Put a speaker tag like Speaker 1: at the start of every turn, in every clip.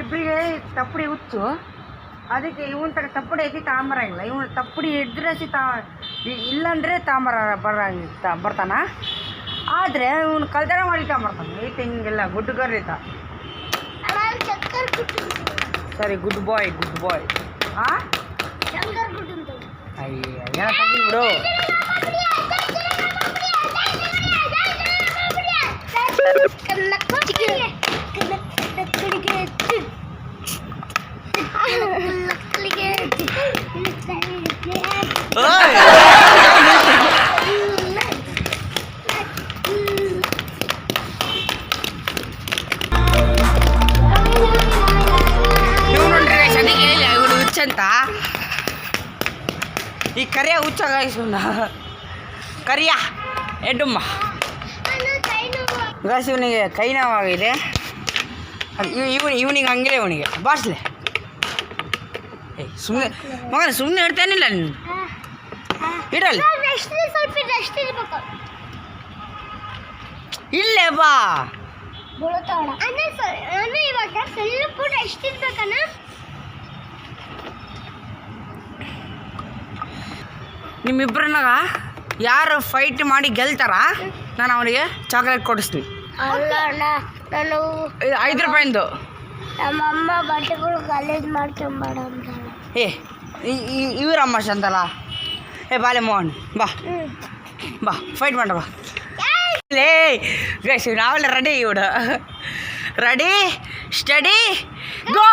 Speaker 1: ಇಬ್ಬರಿಗೆ ತಪ್ಪಡಿ ಹುಚ್ಚು, ಅದಕ್ಕೆ ಇವನ್ ತಗ ತಪ್ಪಡಿ ಐತಿ ತಾಂಬರಂಗಿಲ್ಲ. ಇವನು ತಪ್ಪಡಿ ಹಿಡಿದ್ರೆ ಇಲ್ಲಾಂದರೆ ಬರ್ತಾನ. ಆದರೆ ಇವನು ಕಲ್ತನ ಮಾಡಿ ತಾಂಬರ್ತಾನೆ. ಐತೆ ಹಿಂಗೆಲ್ಲ ಗುಡ್ಡುಗರ್ ಐತ. ಸರಿ, ಗುಡ್ ಬಾಯ್. ಹಾಂ ಅಯ್ಯ ಬಿಡು. ಅಂತ ಈ ಕರಿಯ ಹುಚ್ಚಾಗಾಯಿಸುಂದ ಕರಿಯ ಎಡ್ಡುಮ್ಮ ಗಾಯ್ಸ್, ಇವನಿಗೆ ಕೈ ನೋವಾಗಿದೆ. ಇವನಿಗೆ ಹಂಗಿಲ್ಲ, ಇವನಿಗೆ ಬಾಸ್ಲೆ. ಸುಮ್ಮನೆ ಮಗನ ಸುಮ್ಮನೆ ಇಡ್ತಾನಿಲ್ಲ ನೀನು ಇಡಲ್ಲ. ಇಲ್ಲೇ ಬಾ ನಿಮ್ಮಿಬ್ಬರನ್ನಾಗ ಯಾರು ಫೈಟ್ ಮಾಡಿ ಗೆಲ್ತಾರ ನಾನು ಅವನಿಗೆ ಚಾಕ್ಲೇಟ್ ಕೊಡಿಸ್ತೀನಿ.
Speaker 2: ನಾನು
Speaker 1: 5 ರೂಪಾಯಿಂದು.
Speaker 2: ನಮ್ಮಮ್ಮ ಬಟ್ಟೆಗಳು ಗಲೀಜು ಮಾಡ್ಕೊಂಬೇಡ ಅಂತ.
Speaker 1: ಇವರಮ್ಮ ಅಂತಲ್ಲ. ಬಾಲೆ ಮೋಹನ್ ಬಾ ಫೈಟ್ ಮಾಡ ಬಾ. ಲೇ ಗೈಸ್, ನಾವೆಲ್ಲ ರೆಡಿ. ಇವಡು ರೆಡಿ, ಸ್ಟಡಿ, ಗೋ.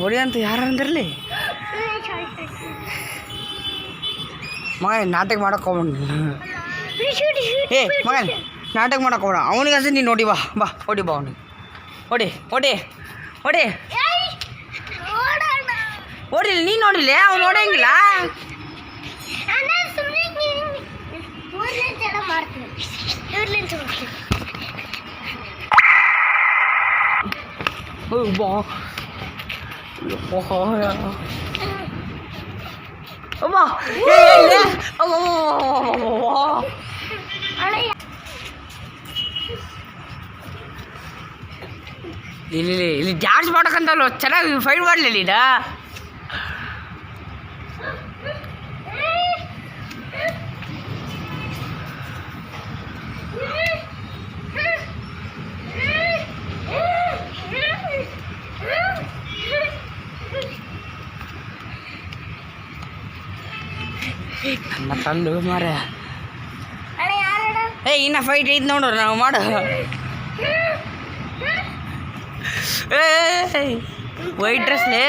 Speaker 1: ಹೊಡಿ ಅಂತ ಯಾರು ಅಂದಿರಲಿ ಮಗ. ನಾಟಕ ಮಾಡಕ್ಕೆ ಹೋಗ್ಬೇಡ ಮಗ, ನಾಟಕ ಮಾಡಕ್ಕೆ ಹೋಗ್ಬೇಡ. ಅವನಿಗೆ ಅಷ್ಟೇ ನೀನು ನೋಡಿ ಬಾ ಹೊಡಿ ಬಾ ಅವನಿಗೆ. ಹೊಡಿ ನೀನು ನೋಡಿಲ್ಲ, ಅವ್ನು ನೋಡಂಗಿಲ್ಲ. ಇಲ್ಲಿ ಡ್ಯಾನ್ಸ್ ಮಾಡಕ್ಕಂತಲ್ಲ, ಚೆನ್ನಾಗಿ ಫೈಟ್ ಮಾಡಲಿಲ್ಲ ಈಗ. ನನ್ನ ತಂದು ಮಾರ ಇನ್ನ ಫೈಟ್ ಐತೆ ನೋಡು, ನಾವು ಮಾಡು. ವೈಟ್ ಡ್ರೆಸ್ಲೇ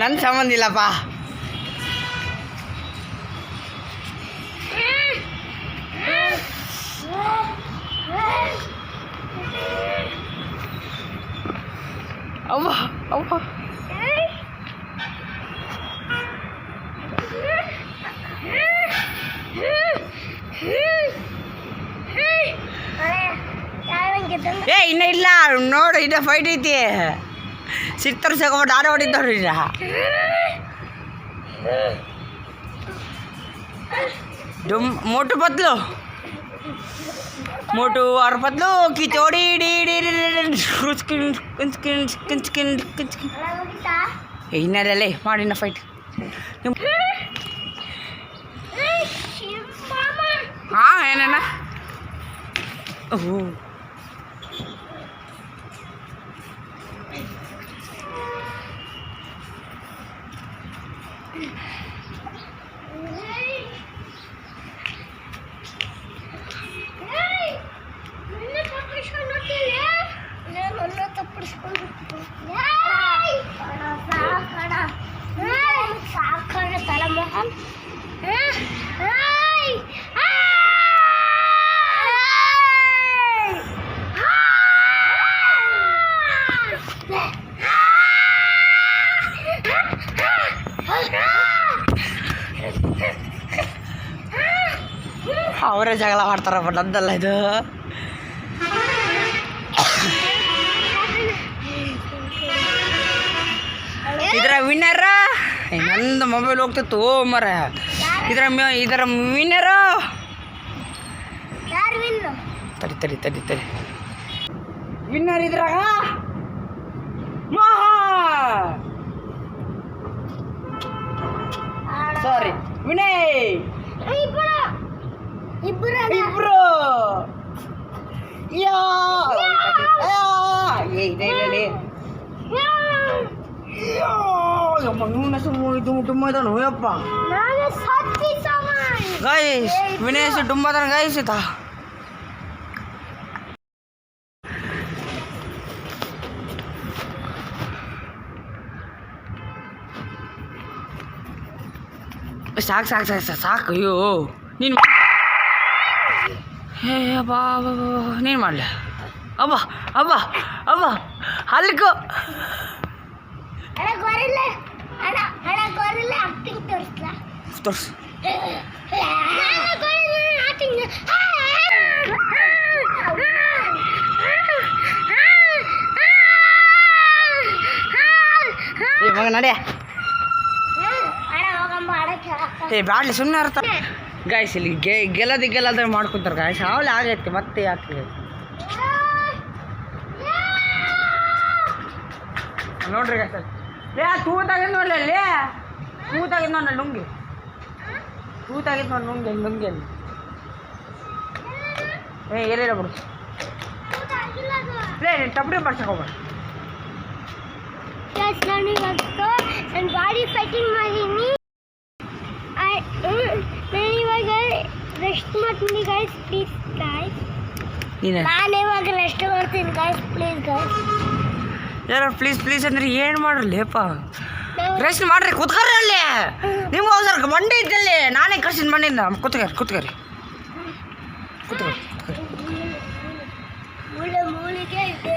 Speaker 1: ನನ್ನ ಸಂಬಂಧ ಇಲ್ಲಪ್ಪ. ಅವ್ವ ಇನ್ನ ಇಲ್ಲ ನೋಡು, ಇನ್ನ ಫೈಟ್ ಐತಿ. ಸಿಕ್ತಾರೆ ಸಿಗೋಬಿಟ್ಟು ಆಡ ಹೊಡಿದ್ದವ್ರಿ. मोटू और पतलू की चौड़ी ಇನ್ನಲ್ಲೇ ಮಾಡಿನ ಫೈಟ್. ಹಾಂ ಏನಣ್ಣ? ಓಹೋ ಅವರೇ ಜಗಳ ಮಾಡ್ತಾರಪ್ಪ, ನಂದಲ್ಲ ಇದು. ಇದರ ವಿನ್ನರ ನಂದು ಮೊಬೈಲ್ ಹೋಗ್ತಿತ್ತು ಮರ. ಇದರ ವಿನ್ನರ ತಡಿ ವಿನ್ನರ್ ಇದ್ರಾಗ ಸಾರಿ ವಿನಯ್ ಇಬ್ರು ತುಂಬ ಇದಾನು ಯಪ್ಪ ಗೈಸ್. ವಿನಯ್ ತುಂಬ ಇದಾನ ಗೈಸ್. ಇತ್ತ ಸಾಕು. ಅಯ್ಯೋ ನೀನು ಹೇ ಅಬ್ಬಾ ನೀನು ಮಾಡಲ ಅಬ್ಬ ಅಲ್ಕೋ ತೋರ್ಸು. ಮಗ ನಡಿಯ ಬ್ಯಾಡ್ಲಿ ಸುಮ್ಮನೆ ಇರ್ತ ಗಾಯ್ಸ್. ಇಲ್ಲಿ ಗೆಲ್ಲದೆ ಮಾಡ್ಕೊತಾರೆ ಗಾಯ್ಸ್. ಅವಳೆ ಆಗೈತೆ ಮತ್ತೆ ಯಾಕೆ ನೋಡ್ರಿ ಗಾಯ್ಸ್. ತೂತಾಗಿದ್ ನೋಡ್ಲಿ ಅಲ್ಲಿ ತೂತಾಗಿದ್ ನೋಡಿ ಲುಂಗಿ ತೂತಾಗಿದ್ ನೋಡಿ ಲುಂಗಿ ಅಲ್ಲಿ ಏನಿಲ್ಲ ಬಿಡು. ನೀನು ಟಬ್ರಿ ಬರ್ಸಕ್ಕೆ ಹೋಗ್ಬೇಡ.
Speaker 2: ನಾನು ಬಾಡಿ ಫೈಟಿಂಗ್ ಮಾಡೀನಿ. ನಾನು ಇವಾಗ ರೆಸ್ಟ್ ಮಾಡ್ತೀನಿ ಗೈಸ್, ಪ್ಲೀಸ್ ಗೈಸ್. ನಾನು ಇವಾಗ ರೆಸ್ಟ್ ಮಾಡ್ತೀನಿ ಗೈಸ್, ಪ್ಲೀಸ್ ಗೈಸ್.
Speaker 1: ಯಾರು ಪ್ಲೀಸ್ ಅಂದ್ರೆ ಏನು ಮಾಡ್ರಲ್ಲಿಪ್ಪ? ರೆಸ್ಟ್ ಮಾಡ್ರಿ, ಕೂತ್ಕರ್ರಿ ಅಲ್ಲಿ. ನಿಮ್ಗೆ ಹೋಗ್ಸರ್ ಮಂಡಿ ಇದ್ದಲ್ಲಿ ನಾನೇ ಕಳ್ಸಿದ ಮಂಡಿಯಿಂದ. ಕೂತ್ಕರಿ
Speaker 2: ಮೂಲಿಗೆ ಇದೆ.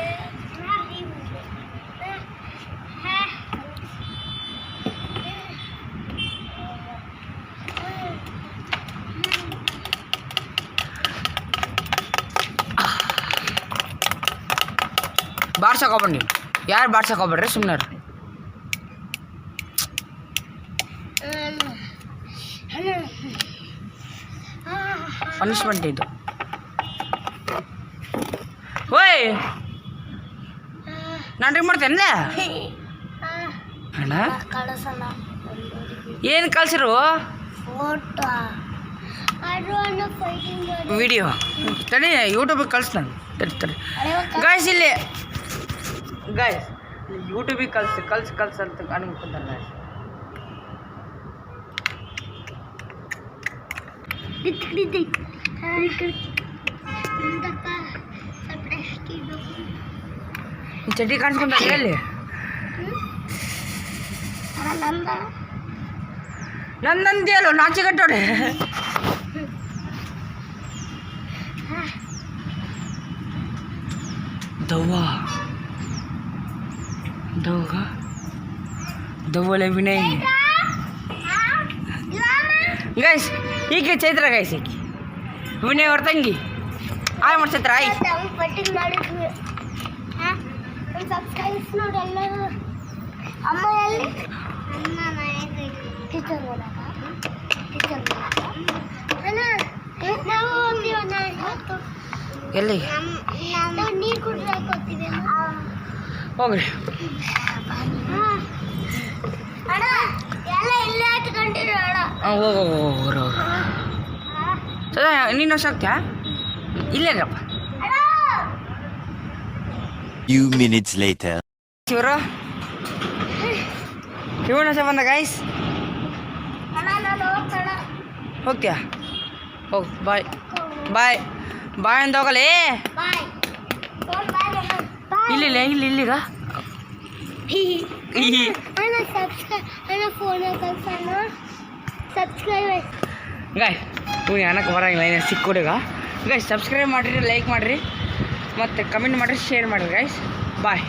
Speaker 1: ಬಾಡ್ಸಕ್ಕೆ ಹೋಗ್ಬೇಡಿ ನೀವು. ಯಾರು ಬಾಡ್ಸಕ್ಕೆ ಹೋಗ್ಬೇಡ್ರಿ, ಸುಮ್ಮನೆ ಪನಿಷ್ಮೆಂಟ್ ಇದು. ಓಯ್ ನಾನು ಡ್ರಿಂಕ್ ಮಾಡ್ತೇನೆ ಅಣ್ಣ. ಏನು ಕಳ್ಸಿರು? ವಿಡಿಯೋ ತಡಿ, ಯೂಟ್ಯೂಬಿಗೆ ಕಳ್ಸಿ. ನಾನು ತಡಿ ಗಾಯ್ಸ್. ಇಲ್ಲಿ ಗಾಯ್ಸ್ ಯೂಟ್ಯೂಬಿಗೆ ಕಳ್ಸಿ ಅಂತ ಅನ್ಕೊಂತಾರೆ ಗಾಯ್ಸ್. ಚಡ್ಡಿ ಕಾಣಿಸ್ಕೊಂತಾರೆ ಎಲ್ಲಿ? ನಂದೇ ಅಲ್ಲೋ ನಾಚಿ ಕಟ್ಟೋಡೆ. ದವ್ವಲೆ ವಿನಯ್ ಗೈಸ್. ಈಕೆ ಚೈತ್ರ ಗೈಸ್, ಈಕೆ ವಿನಯ್ ಅವ್ರ ತಂಗಿ. ಆಯ್ ಮಾಡ್ಸೈತ್ರ ಆಯ್
Speaker 2: ಫೈಟಿಂಗ್ ಮಾಡಿದ್ವಿ. ಸಬ್ಸ್ಕ್ರೈಬ್ಸ್ ನೋಡಿ ಎಲ್ಲರೂ. ಅಮ್ಮ ಎಲ್ಲಿ? ಟೀಚರ್ ನಾವು
Speaker 1: ಎಲ್ಲಿ
Speaker 2: ನೀರು ಕುಡಿದ್ರೆ ಹಾಕೋತೀವಿ
Speaker 1: ಹೋಗ್ರಿ.
Speaker 2: ಅಣ್ಣ ಎಲ್ಲ ಇಲ್ಲೇ ಹಾಕೊಂಡಿರೋ ಅಣ್ಣ.
Speaker 1: ಹೋಗ್ರು ಸದಾ ನೀನು ಸಾಕ್ತ್ಯಾ? ಇಲ್ಲೇನಪ್ಪ.
Speaker 3: Few minutes later.
Speaker 1: ಇವನ ಬಂದ ಗಾಯ್ಸ್. ಹೋಗ್ತೀಯಾ? ಹೋಗಿ ಬಾಯ್ ಅಂತ ಹೋಗಲೇ. ಇಲ್ಲಿಗ ಗಾಯ್ ಇವ್ ಏನಕ್ಕೆ ಬರೋಂಗಿಲ್ಲ. ಏನು ಸಿಕ್ಕೋಡಿಗ ಗಾಯ್ಸ್. ಸಬ್ಸ್ಕ್ರೈಬ್ ಮಾಡಿರಿ, ಲೈಕ್ ಮಾಡಿರಿ, ಮತ್ತು ಕಮೆಂಟ್ ಮಾಡಿರಿ, ಶೇರ್ ಮಾಡಿರಿ ಗಾಯ್ಸ್. ಬಾಯ್.